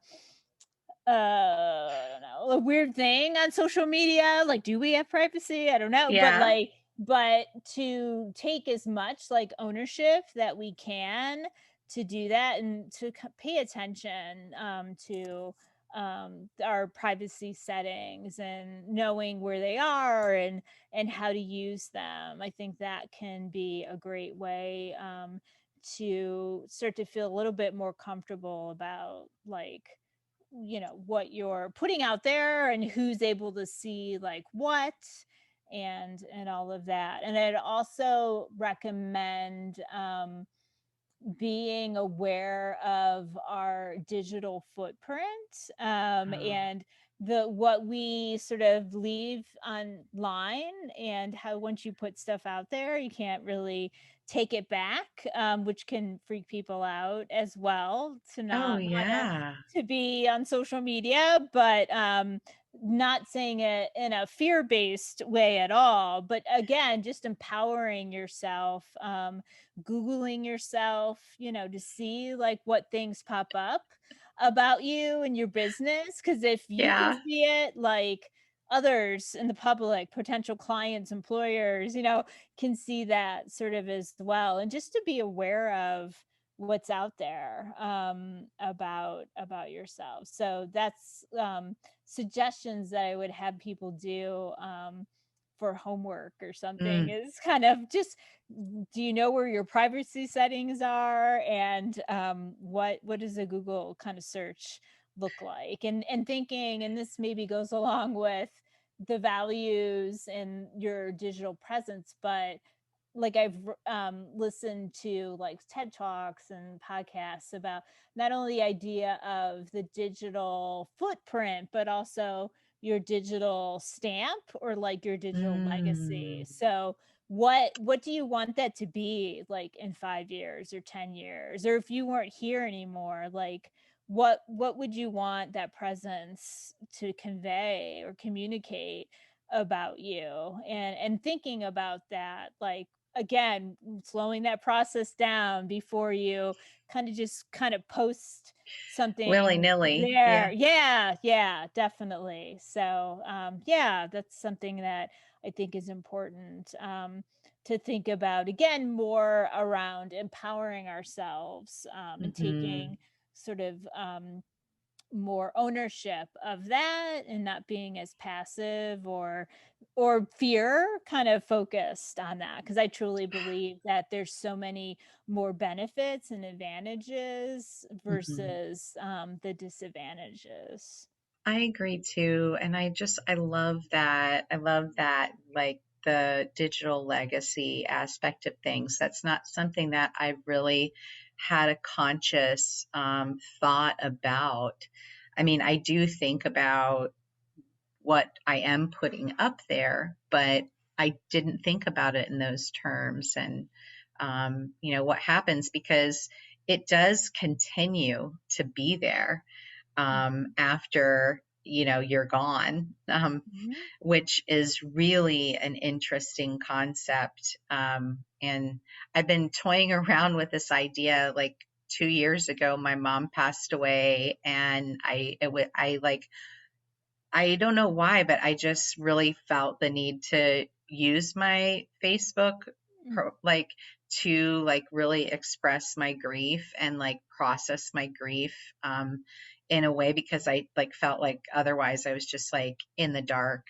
don't know, a weird thing on social media. Like, do we have privacy? I don't know. But Yeah. like, but to take as much like ownership that we can to do that, and to pay attention to our privacy settings and knowing where they are and how to use them. I think that can be a great way to start to feel a little bit more comfortable about like what you're putting out there and who's able to see like what, and all of that. And I'd also recommend being aware of our digital footprint, Oh, and the what we sort of leave online, and how once you put stuff out there you can't really take it back, which can freak people out as well, to oh not want yeah. to be on social media. But not saying it in a fear-based way at all, but again, just empowering yourself, Googling yourself, to see like what things pop up about you and your business. Cause if you can Yeah. see it, like others in the public, potential clients, employers, can see that sort of as well. And just to be aware of what's out there, about yourself. So that's suggestions that I would have people do, for homework or something, Mm, is kind of just, do you know where your privacy settings are, and what does a Google kind of search look like, and thinking, and this maybe goes along with the values and your digital presence, but like I've listened to like TED Talks and podcasts about not only the idea of the digital footprint, but also your digital stamp, or like your digital legacy. mm. So what do you want that to be like in 5 years or 10 years, or if you weren't here anymore, like what would you want that presence to convey or communicate about you, and thinking about that, like again, slowing that process down before you kind of post something Willy-nilly. Yeah. there. Yeah, yeah, definitely. So yeah, that's something that I think is important, to think about, again, more around empowering ourselves, and Mhm. taking sort of more ownership of that, and not being as passive or fear kind of focused on that, because I truly believe that there's so many more benefits and advantages Mhm. versus the disadvantages. I agree too, and I love that. I love that, like, the digital legacy aspect of things. That's not something that I really had a conscious thought about. I mean, I do think about what I am putting up there, but I didn't think about it in those terms. And, what happens, because it does continue to be there after, you're gone, Mhm. which is really an interesting concept. And I've been toying around with this idea. Like 2 years ago, my mom passed away, and I like, I don't know why, but I just really felt the need to use my Facebook, Mm, like, to like really express my grief and like process my grief in a way, because I like felt like otherwise I was just like in the dark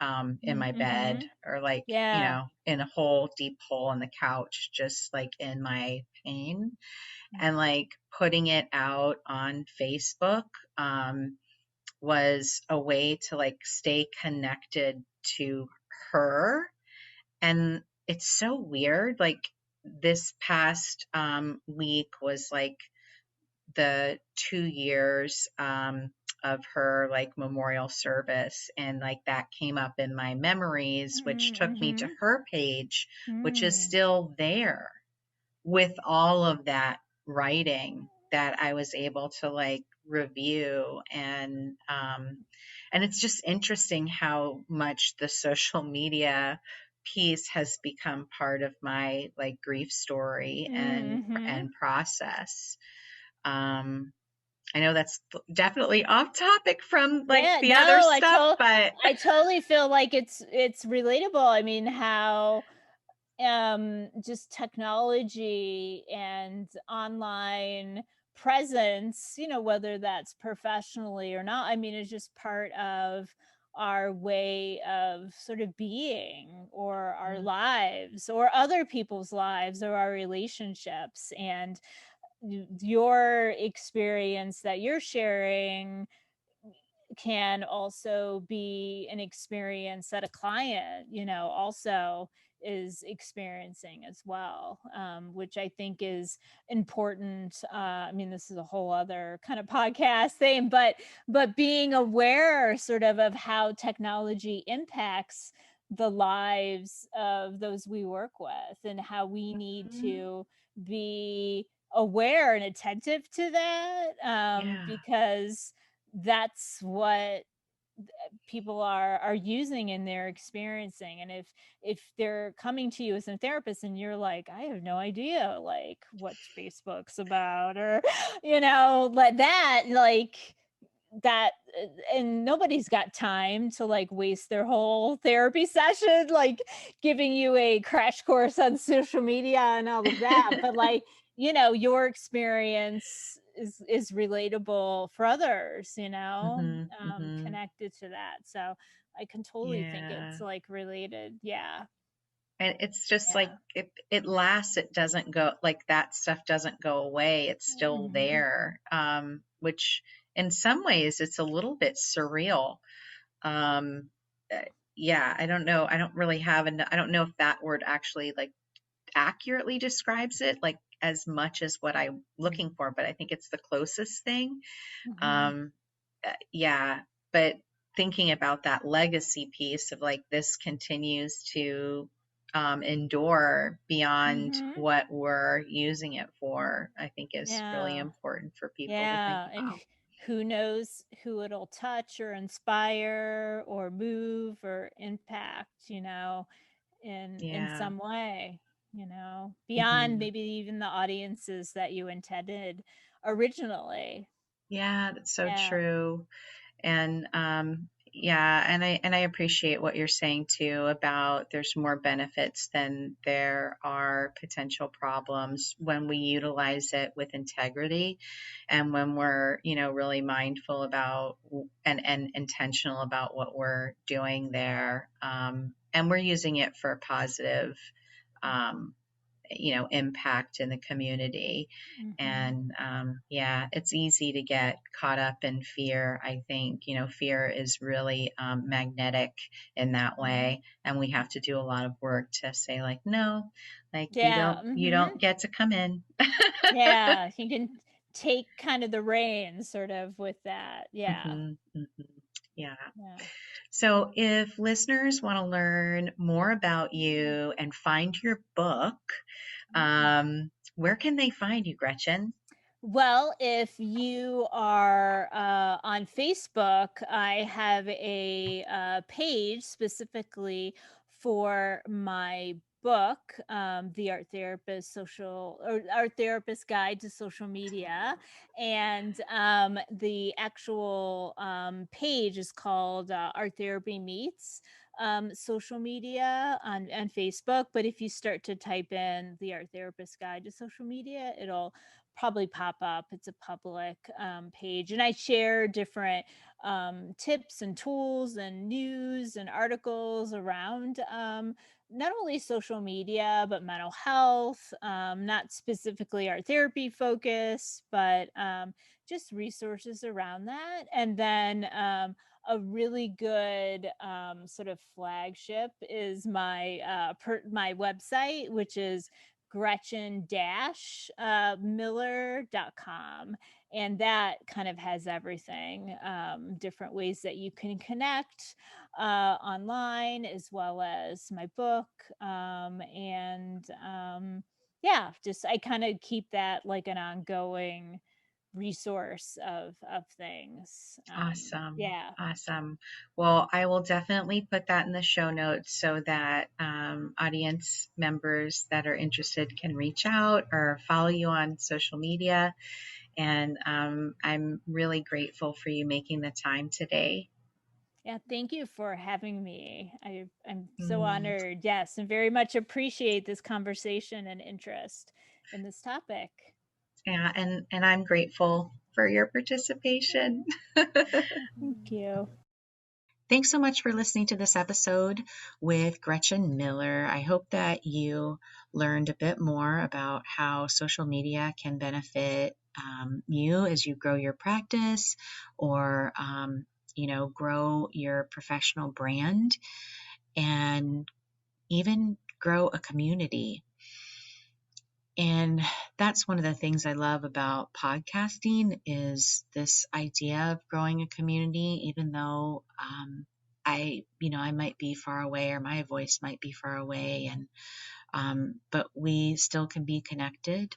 in mm, my bed, mhm. or like, Yeah. in a hole, deep hole in the couch, just like in my pain. Mm, And like putting it out on Facebook was a way to like stay connected to her. And it's so weird. Like this past week was like the 2 years of her like memorial service. And like that came up in my memories, which mm, took me to mhm. her page, which is Mm. still there with all of that writing that I was able to like review. And it's just interesting how much the social media piece has become part of my like grief story Mm, and mhm. process. um I know that's definitely off topic from like Yeah, the other no, stuff, but I totally feel like it's relatable. I mean, how just technology and online presence, whether that's professionally or not, I mean, it's just part of our way of sort of being, or our lives, or other people's lives, or our relationships. And your experience that you're sharing, can also be an experience that a client, also is experiencing as well, which I think is important. I mean, this is a whole other kind of podcast thing, but being aware sort of how technology impacts the lives of those we work with, and how we need Mhm. to be aware and attentive to that, Yeah. because that's what people are using and they're experiencing. And if they're coming to you as a therapist and you're like, I have no idea like what Facebook's about, or let that like that and nobody's got time to like waste their whole therapy session like giving you a crash course on social media and all of that, but like, your experience is relatable for others, Mhm. Mhm. connected to that. So I can totally think Yeah. it's like related. Yeah. And it's just like Yeah. it lasts, it doesn't go, like that stuff doesn't go away. It's still Hmm. there. Which in some ways it's a little bit surreal. Um, uh, yeah, I don't know. I don't really have an I don't know if that word actually like accurately describes it like as much as what I'm looking for, but I think it's the closest thing. Hmm. Um, yeah, but thinking about that legacy piece of like this continues to endure beyond Hmm. what we're using it for, I think is really Yeah. important for people to think Yeah, and about. who knows who it'll touch or inspire or move or impact, in Yeah. some way, beyond Hmm. maybe even the audiences that you intended originally. Yeah, that's so Yeah. true. And yeah, and I appreciate what you're saying too about there's more benefits than there are potential problems when we utilize it with integrity, and when we're, really mindful about and intentional about what we're doing there, and we're using it for positive um, impact in the community. Hmm. And yeah, it's easy to get caught up in fear. I think, fear is really magnetic in that way. And we have to do a lot of work to say like, no, like you Yeah. don't, you Hmm. don't get to come in. Yeah. You can take kind of the reins sort of with that. Yeah. Mhm, mhm. Yeah. Yeah. So if listeners want to learn more about you and find your book, where can they find you, Gretchen? Well, if you are on Facebook, I have a page specifically for my book, The Art Therapist Guide to Social Media, and the actual page is called Art Therapy Meets social media on Facebook. But if you start to type in the Art Therapist Guide to Social Media, it'll probably pop up. It's a public page, and I share different tips and tools and news and articles around not only social media but mental health, not specifically art therapy focus, but just resources around that. And then a really good sort of flagship is my website, which is Gretchen-Miller.com. And that kind of has everything, different ways that you can connect online, as well as my book. And yeah, just I kind of keep that like an ongoing resource of things. Awesome. Yeah. Awesome. Well, I will definitely put that in the show notes so that audience members that are interested can reach out or follow you on social media. And I'm really grateful for you making the time today. Yeah, thank you for having me. I'm so Mm, honored. Yes, and very much appreciate this conversation and interest in this topic. yeah, and I'm grateful for your participation. Thank you. Thanks so much for listening to this episode with Gretchen Miller. I hope that you learned a bit more about how social media can benefit you as you grow your practice, or grow your professional brand and even grow a community. And that's one of the things I love about podcasting is this idea of growing a community, even though I might be far away or my voice might be far away, and but we still can be connected.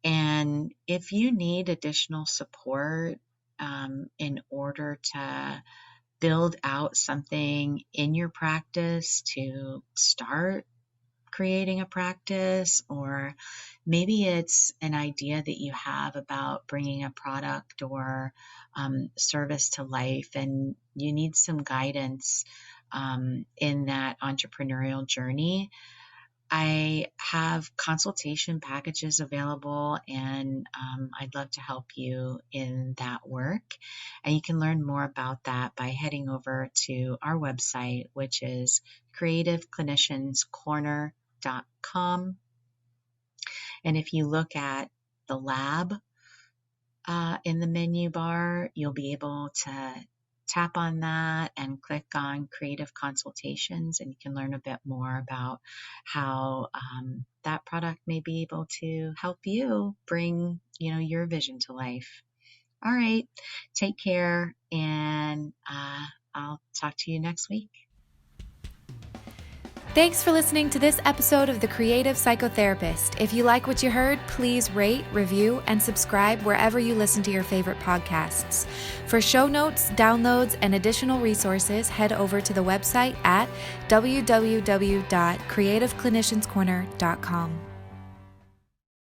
And if you need additional support in order to build out something in your practice, to start creating a practice, or maybe it's an idea that you have about bringing a product or service to life and you need some guidance in that entrepreneurial journey, I have consultation packages available, and I'd love to help you in that work. And you can learn more about that by heading over to our website, which is creativeclinicianscorner.com. And if you look at the lab in the menu bar, you'll be able to tap on that and click on creative consultations, and you can learn a bit more about how that product may be able to help you bring your vision to life. All right, take care, and I'll talk to you next week. Thanks for listening to this episode of The Creative Psychotherapist. If you like what you heard, please rate, review, and subscribe wherever you listen to your favorite podcasts. For show notes, downloads, and additional resources, head over to the website at www.creativeclinicianscorner.com.